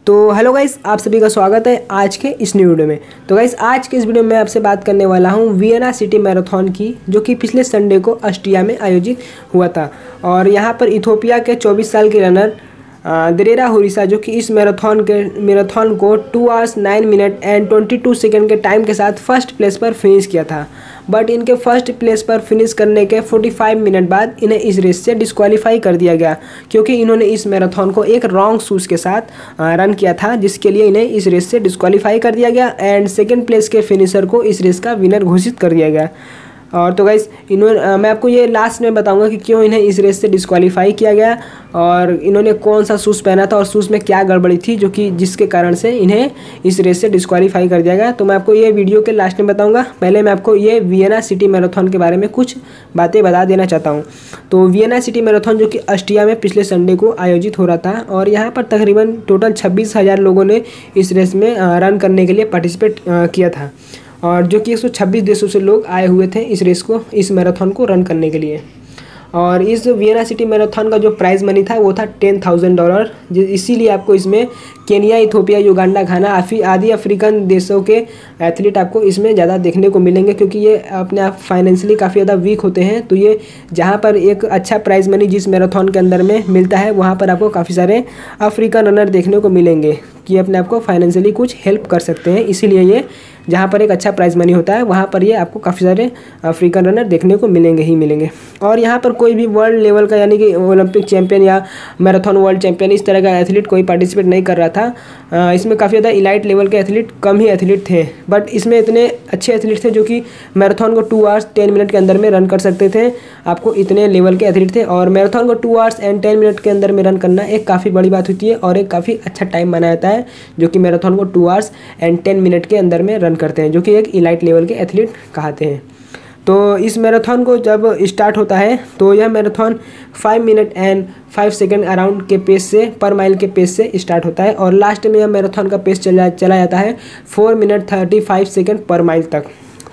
तो hello guys, आप सभी का स्वागत है आज के इस न्यू वीडियो में। तो गाइस, आज के इस वीडियो में आपसे बात करने वाला हूं वियना सिटी मैराथन की, जो कि पिछले संडे को ऑस्ट्रिया में आयोजित हुआ था। और यहां पर इथियोपिया के 24 साल के रनर दरेरा हुरिसा, जो कि इस मैराथन को 2 आवर्स 9 मिनट एंड 22 सेकेंड के टाइम के साथ फर्स्ट प्लेस पर फिनिश किया था। बट इनके फर्स्ट प्लेस पर फिनिश करने के 45 मिनट बाद इन्हें इस रेस से डिस्क्वालीफाई कर दिया गया, क्योंकि इन्होंने इस मैराथन को एक रॉन्ग शूज़ के साथ रन किया था, जिसके लिए इन्हें इस रेस से डिस्क्वालीफाई कर दिया गया एंड सेकेंड प्लेस के फिनिशर को इस रेस का विनर घोषित कर दिया गया। और तो गाइस, मैं आपको ये लास्ट में बताऊंगा कि क्यों इन्हें इस रेस से डिस्क्वालीफाई किया गया और इन्होंने कौन सा शूज़ पहना था और शूज़ में क्या गड़बड़ी थी जिसके कारण से इन्हें इस रेस से डिस्क्वालीफाई कर दिया गया। तो मैं आपको ये वीडियो के लास्ट में बताऊंगा। पहले मैं आपको ये वियना सिटी मैराथन के बारे में कुछ बातें बता देना चाहता हूँ। तो वियना सिटी मैराथन, जो कि ऑस्ट्रिया में पिछले संडे को आयोजित हो रहा था, और यहाँ पर तकरीबन टोटल 26,000 लोगों ने इस रेस में रन करने के लिए पार्टिसिपेट किया था, और जो कि 126 देशों से लोग आए हुए थे इस मैराथन को रन करने के लिए। और इस वियना सिटी मैराथन का जो प्राइज़ मनी था वो था $10,000। इसीलिए आपको इसमें केनिया, इथियोपिया, युगांडा, घाना आदि अफ्रीकन देशों के एथलीट आपको इसमें ज़्यादा देखने को मिलेंगे, क्योंकि ये अपने आप फाइनेंशियली काफ़ी ज़्यादा वीक होते हैं। तो ये जहाँ पर एक अच्छा प्राइज़ मनी जिस मैराथन के अंदर में मिलता है, वहाँ पर आपको काफ़ी सारे अफ्रीकन रनर देखने को मिलेंगे कि अपने आप को फाइनेंशियली कुछ हेल्प कर सकते हैं। इसीलिए ये जहाँ पर एक अच्छा प्राइज़ मनी होता है, वहाँ पर ये आपको काफ़ी सारे अफ्रीकन रनर देखने को मिलेंगे। और यहाँ पर कोई भी वर्ल्ड लेवल का, यानी कि ओलंपिक चैंपियन या मैराथन वर्ल्ड चैंपियन, इस तरह का एथलीट कोई पार्टिसिपेट नहीं कर रहा था। इसमें काफ़ी ज़्यादा इलाइट लेवल के एथलीट, कम ही एथलीट थे, बट इसमें इतने अच्छे एथलीट थे जो कि मैराथन को 2 आवर्स 10 मिनट के अंदर में रन कर सकते थे। आपको इतने लेवल के एथलीट थे, और मैराथन को 2 आवर्स एंड 10 मिनट के अंदर में रन करना एक काफ़ी बड़ी बात होती है और एक काफ़ी अच्छा टाइम माना जाता है, जो कि मैराथन को 2 आवर्स एंड 10 मिनट के अंदर में रन करते हैं, जो कि एक इलाइट लेवल के एथलीट कहते हैं। तो इस मैराथन को जब स्टार्ट होता है तो यह marathon 5 minute and 5 second around के पेस से, पर माइल के पेस से स्टार्ट होता है, और लास्ट में यह मैराथन का पेस चला जाता है 4 मिनट 35 सेकेंड पर माइल तक।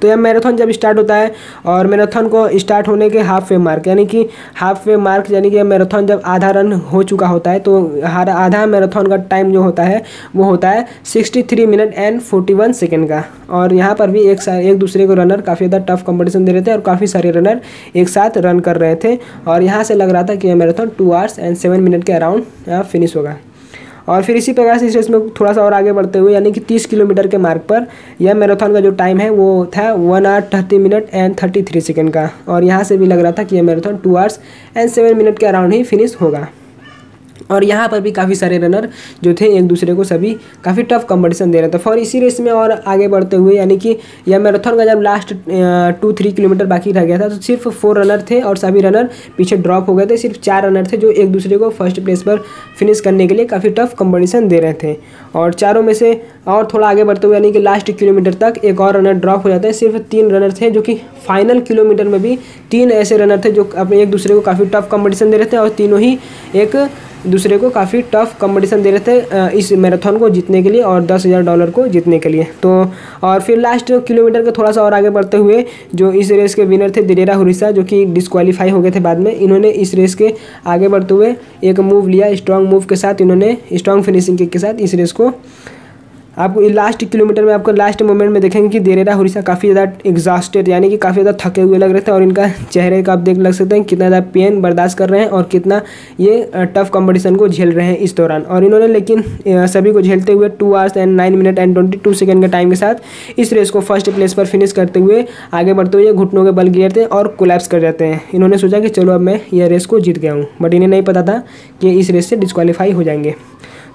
तो यह मैराथन जब स्टार्ट होता है, और मैराथन को स्टार्ट होने के हाफ वे मार्क यानी कि मैराथन जब आधा रन हो चुका होता है, तो आधा मैराथन का टाइम जो होता है वो होता है 63 मिनट एंड 41 सेकेंड का। और यहाँ पर भी एक दूसरे को रनर काफ़ी ज़्यादा टफ कंपटीशन दे रहे थे, और काफ़ी सारे रनर एक साथ रन कर रहे थे, और यहाँ से लग रहा था कि यह मैराथन 2 आवर्स एंड 7 मिनट के अराउंड फिनिश होगा। और फिर इसी प्रकार से इस रेस में थोड़ा सा और आगे बढ़ते हुए, यानी कि 30 किलोमीटर के मार्ग पर यह मैराथन का जो टाइम है वो था 1 आवर 30 मिनट एंड 33 सेकेंड का, और यहाँ से भी लग रहा था कि यह मैराथन 2 आवर्स एंड 7 मिनट के अराउंड ही फिनिश होगा। और यहाँ पर भी काफ़ी सारे रनर जो थे एक दूसरे को सभी काफ़ी टफ कंपटीशन दे रहे थे। और इसी रेस में और आगे बढ़ते हुए, यानी कि यह मैराथन का जब लास्ट 2-3 किलोमीटर बाकी रह गया था, तो सिर्फ 4 रनर थे और सभी रनर पीछे ड्रॉप हो गए थे। सिर्फ 4 रनर थे जो एक दूसरे को फर्स्ट प्लेस पर फिनिश करने के लिए काफ़ी टफ कंपटीशन दे रहे थे, और चारों में से और थोड़ा आगे बढ़ते हुए, यानी कि लास्ट किलोमीटर तक एक और रनर ड्रॉप हो जाते हैं। सिर्फ 3 रनर थे, जो कि फाइनल किलोमीटर में भी 3 ऐसे रनर थे जो अपने एक दूसरे को काफ़ी टफ कंपटीशन दे रहे थे, और तीनों ही एक दूसरे को काफ़ी टफ कंपटीशन दे रहे थे इस मैराथन को जीतने के लिए और $10,000 को जीतने के लिए। तो और फिर लास्ट किलोमीटर के थोड़ा सा और आगे बढ़ते हुए, जो इस रेस के विनर थे दरेरा हुरिसा, जो कि डिस्क्वालीफाई हो गए थे बाद में, इन्होंने इस रेस के आगे बढ़ते हुए एक मूव लिया, स्ट्रॉन्ग मूव के साथ, इन्होंने स्ट्रॉन्ग फिनिशिंग के साथ इस रेस को, आपको लास्ट किलोमीटर में आपको लास्ट मोमेंट में देखेंगे कि दरेरा हुरिसा काफ़ी ज़्यादा एग्जॉस्टेड, यानी कि काफ़ी ज़्यादा थके हुए लग रहे थे, और इनका चेहरे का आप लग सकते हैं कितना ज़्यादा पेन बर्दाश्त कर रहे हैं और कितना ये टफ कंपटीशन को झेल रहे हैं इस दौरान। और इन्होंने लेकिन सभी को झेलते हुए 2 hours and 9 minute and 22 second के टाइम के साथ इस रेस को फर्स्ट प्लेस पर फिनिश करते हुए आगे बढ़ते हुए घुटनों के बल गिरते हैं और कोलैप्स कर जाते हैं। इन्होंने सोचा कि चलो अब मैं यह रेस को जीत गया हूँ, बट इन्हें नहीं पता था कि इस रेस से डिस्क्वालीफाई हो जाएंगे।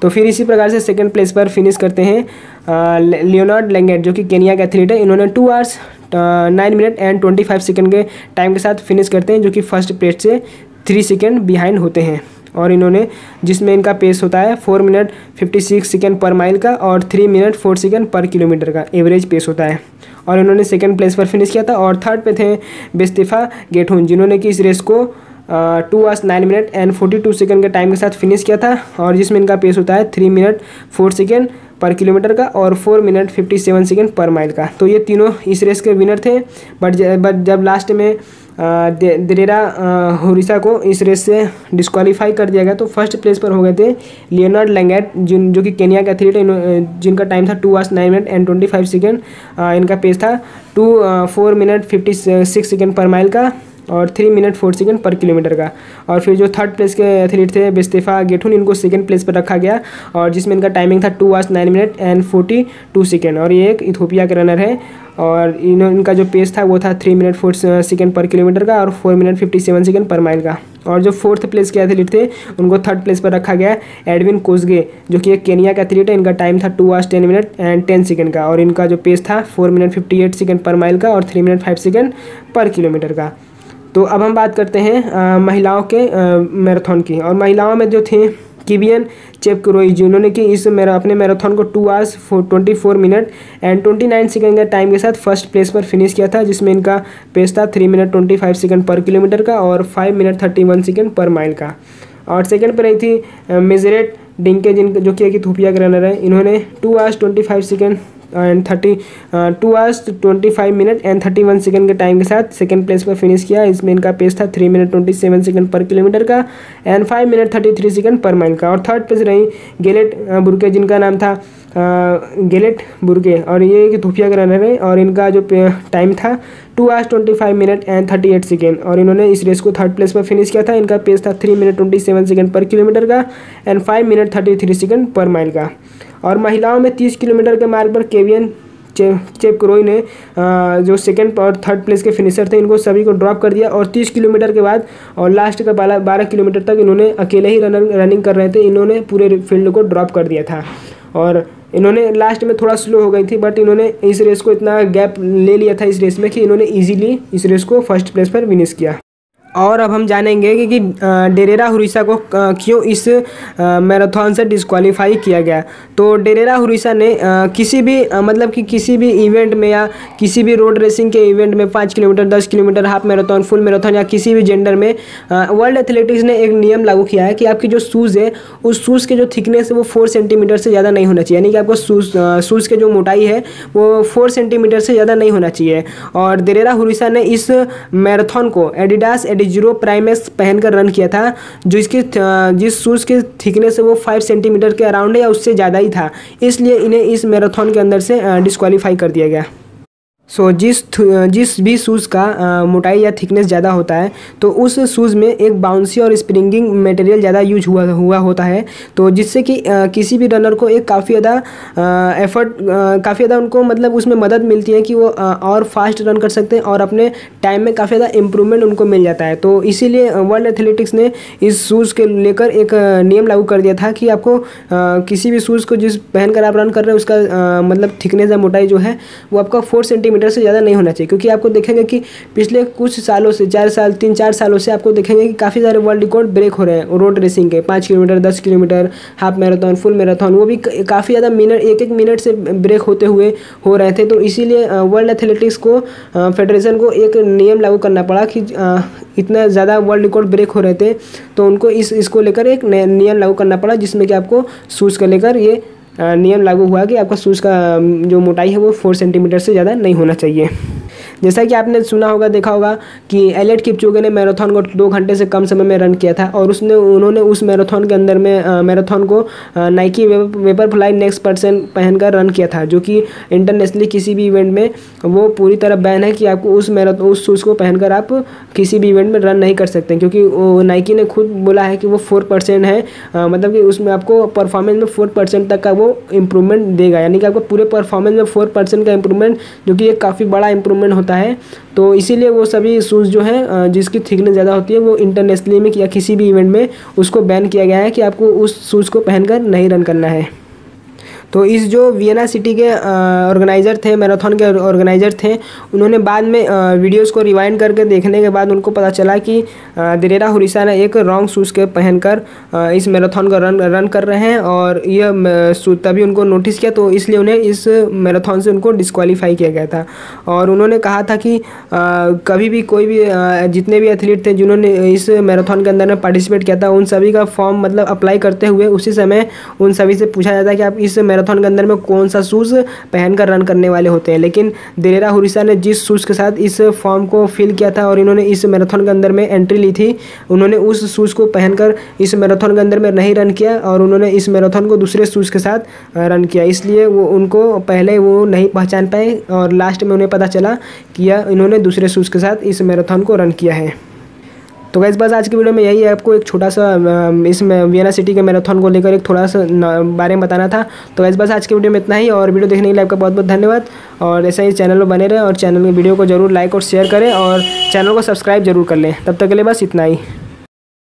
तो फिर इसी प्रकार से सेकंड प्लेस पर फिनिश करते हैं लियोनार्ड लेंगेट, जो कि केनिया के एथलीट है। इन्होंने 2 आवर्स 9 मिनट एंड 25 सेकेंड के टाइम के साथ फिनिश करते हैं, जो कि फर्स्ट प्लेस से 3 सेकेंड बिहाइंड होते हैं। और इन्होंने, जिसमें इनका पेस होता है 4 मिनट 56 सेकेंड पर माइल का और 3 मिनट 4 सेकेंड पर किलोमीटर का एवरेज पेस होता है। और इन्होंने सेकेंड प्लेस पर फिनिश किया था। और थर्ड पे थे बेस्तिफा गेठून, जिन्होंने कि इस रेस को 2 आवर्स 9 मिनट एंड 42 सेकेंड के टाइम के साथ फिनिश किया था, और जिसमें इनका पेस होता है 3 मिनट 4 सेकेंड पर किलोमीटर का और 4 मिनट 57 सेकेंड पर माइल का। तो ये तीनों इस रेस के विनर थे, बट जब लास्ट में दरेरा हुरिसा को इस रेस से डिस्क्वालीफाई कर दिया गया। तो फर्स्ट प्लेस पर हो गए थे लियोनार्ड लैंगेट, जो कि केनिया के एथलीट है, जिनका टाइम था 2 hours 9 minutes and 25 seconds। इनका पेस था 4 minutes 56 seconds पर माइल का और 3 minutes 4 seconds पर किलोमीटर का। और फिर जो थर्ड प्लेस के एथलीट थे बेस्तेफा गेठुन, इनको सेकंड प्लेस पर रखा गया और जिसमें इनका टाइमिंग था 2 hours 9 minutes and 42 seconds। और ये एक इथोपिया के रनर है और इनका जो पेस था वो था 3 minutes 4 seconds पर किलोमीटर का और 4 minutes 57 seconds पर माइल का। और जो फोर्थ प्लेस के एथलीट थे उनको थर्ड प्लेस पर रखा गया एडविन कोसगे, जो कि एक केनिया का एथलीट है। इनका टाइम था 2 hours 10 minutes and 10 seconds का और इनका जो पेस था 4 minutes 58 seconds पर माइल का और 3 minutes 5 seconds पर किलोमीटर का। तो अब हम बात करते हैं महिलाओं के मैराथन की। और महिलाओं में जो थे किबियन चेपकुरोई, जिन्होंने कि अपने मैराथन को 2 hours 24 minutes and 29 seconds के टाइम के साथ फर्स्ट प्लेस पर फिनिश किया था, जिसमें इनका पेस था 3 minutes 25 seconds पर किलोमीटर का और 5 minutes 31 seconds पर माइल का। और सेकंड पर रही थी मेजरेट डिंके, जो कि एक इथोपिया के रनर है। इन्होंने 2 hours 25 seconds and 2 hours 25 minutes and 31 seconds के टाइम के साथ सेकंड प्लेस पर फिनिश किया। इसमें इनका पेस था 3 minutes 27 seconds पर किलोमीटर का and 5 minutes 33 seconds per mile का। और थर्ड प्लेस रही गेलेट बुर्के, जिनका नाम था गेलेट बुर्के, और ये एक इथोपिया के रनर है और इनका जो टाइम था 2 hours 25 minutes and 38 seconds। और इन्होंने इस रेस को थर्ड प्लेस पर फिनिश किया था। इनका पेस था 3 minutes 27 seconds पर किलोमीटर का and 5 minutes 33 seconds per mile का। और महिलाओं में 30 किलोमीटर के मार्ग पर केवियन चेपकुरोई ने जो सेकंड और थर्ड प्लेस के फिनिशर थे, इनको सभी को ड्रॉप कर दिया। और 30 किलोमीटर के बाद और लास्ट का 12 किलोमीटर तक इन्होंने अकेले ही रनिंग कर रहे थे, इन्होंने पूरे फील्ड को ड्रॉप कर दिया था। और इन्होंने लास्ट में थोड़ा स्लो हो गई थी, बट इन्होंने इस रेस को इतना गैप ले लिया था इस रेस में कि इन्होंने ईजिली इस रेस को फर्स्ट प्लेस पर फिनिश किया। और अब हम जानेंगे कि दरेरा हुरिसा को क्यों इस मैराथन से डिस्क्वालीफाई किया गया। तो दरेरा हुरिसा ने किसी भी इवेंट में या किसी भी रोड रेसिंग के इवेंट में 5 kilometre 10 kilometre half marathon full marathon या किसी भी जेंडर में वर्ल्ड एथलेटिक्स ने एक नियम लागू किया है कि आपकी जो शूज़ है उस शूज़ के जो थिकनेस है वो 4 सेंटीमीटर से ज़्यादा नहीं होना चाहिए, यानी कि आपको शूज़ के जो मोटाई है वो 4 सेंटीमीटर से ज़्यादा नहीं होना चाहिए। और दरेरा हुरिसा ने इस मैराथन को एडिडास एडिजीरो प्राइमेक्स पहनकर रन किया था, जिस शूज़ के थिकनेस है वो 5 सेंटीमीटर के अराउंड है या उससे ज़्यादा ही था, इसलिए इन्हें इस मैराथन के अंदर से डिस्क्वालीफाई कर दिया गया। जिस भी शूज़ का मोटाई या थिकनेस ज़्यादा होता है तो उस शूज़ में एक बाउंसी और स्प्रिंगिंग मटेरियल ज़्यादा यूज हुआ होता है, तो जिससे कि किसी भी रनर को एक काफ़ी ज़्यादा उनको उसमें मदद मिलती है कि वो और फास्ट रन कर सकते हैं और अपने टाइम में काफ़ी ज़्यादा इम्प्रूवमेंट उनको मिल जाता है। तो इसीलिए वर्ल्ड एथलेटिक्स ने इस शूज़ के लेकर एक नियम लागू कर दिया था कि आपको किसी भी शूज़ को जिस पहनकर आप रन कर रहे हैं उसका थिकनेस या मोटाई जो है वो आपका 4 सेंटीमीटर से ज़्यादा नहीं होना चाहिए। क्योंकि आपको देखेंगे कि पिछले कुछ सालों से 3-4 सालों से आपको देखेंगे कि काफ़ी सारे वर्ल्ड रिकॉर्ड ब्रेक हो रहे हैं रोड रेसिंग के, 5 kilometre 10 kilometre half marathon full marathon, वो भी काफ़ी ज़्यादा एक मिनट से ब्रेक होते हुए हो रहे थे। तो इसीलिए वर्ल्ड एथलेटिक्स को फेडरेशन को एक नियम लागू करना पड़ा कि इतना ज़्यादा वर्ल्ड रिकॉर्ड ब्रेक हो रहे थे तो उनको इसको लेकर एक नियम लागू करना पड़ा, जिसमें कि आपको शूज़ को लेकर ये नियम लागू हुआ कि आपका शूज़ का जो मोटाई है वो 4 सेंटीमीटर से ज़्यादा नहीं होना चाहिए। जैसा कि आपने सुना होगा देखा होगा कि एलियट किपचोगे ने मैराथन को 2 घंटे से कम समय में रन किया था और उन्होंने उस मैराथन के अंदर में मैराथन को नाइकी वेपरफ्लाई नेक्स्ट पर्सन पहनकर रन किया था, जो कि इंटरनेशनली किसी भी इवेंट में वो पूरी तरह बैन है कि आपको उस शूज़ को पहनकर आप किसी भी इवेंट में रन नहीं कर सकते, क्योंकि नाइकी ने खुद बोला है कि वो 4% है, कि उसमें आपको परफॉर्मेंस में 4% तक का वो इम्प्रूवमेंट देगा, यानी कि आपको पूरे परफॉर्मेंस में 4% का इम्प्रूवमेंट, जो कि एक काफ़ी बड़ा इम्प्रूवमेंट होता है। तो इसीलिए वो सभी शूज़ जो हैं जिसकी थिकनेस ज़्यादा होती है वो इंटरनेशनली में या किसी भी इवेंट में उसको बैन किया गया है कि आपको उस शूज़ को पहनकर नहीं रन करना है। तो इस जो वियना सिटी के ऑर्गेनाइज़र थे, मैराथन के ऑर्गेनाइज़र थे, उन्होंने बाद में वीडियोस को रिवाइंड करके देखने के बाद उनको पता चला कि दरेरा हुरिसा ने एक रॉन्ग शूज़ के पहनकर इस मैराथन का रन कर रहे हैं और यह तभी उनको नोटिस किया, तो इसलिए उन्हें इस मैराथन से उनको डिस्क्वालीफाई किया गया था। और उन्होंने कहा था कि कभी भी कोई भी जितने भी एथलीट थे जिन्होंने इस मैराथन के अंदर में पार्टिसिपेट किया था उन सभी का फॉर्म अप्लाई करते हुए उसी समय उन सभी से पूछा जाता है कि आप इस मैराथन के अंदर में कौन सा शूज़ पहनकर रन करने वाले होते हैं। लेकिन दिलेरा हुरिसा ने जिस शूज़ के साथ इस फॉर्म को फिल किया था और इन्होंने इस मैराथन के अंदर में एंट्री ली थी, उन्होंने उस शूज़ को पहनकर इस मैराथन के अंदर में नहीं रन किया और उन्होंने इस मैराथन को दूसरे शूज़ के साथ रन किया। इसलिए वो उनको पहले वो नहीं पहचान पाए और लास्ट में उन्हें पता चला कि इन्होंने दूसरे शूज़ के साथ इस मैराथन को रन किया है। तो गाइस बस आज की वीडियो में यही है, आपको एक छोटा सा इस वियना सिटी के मैराथन को लेकर एक थोड़ा सा बारे में बताना था। तो गाइस बस आज की वीडियो में इतना ही, और वीडियो देखने के लिए आपका बहुत बहुत धन्यवाद। और ऐसा ही चैनल में बने रहें और चैनल में वीडियो को जरूर लाइक और शेयर करें और चैनल को सब्सक्राइब जरूर कर लें। तब तक के लिए बस इतना ही।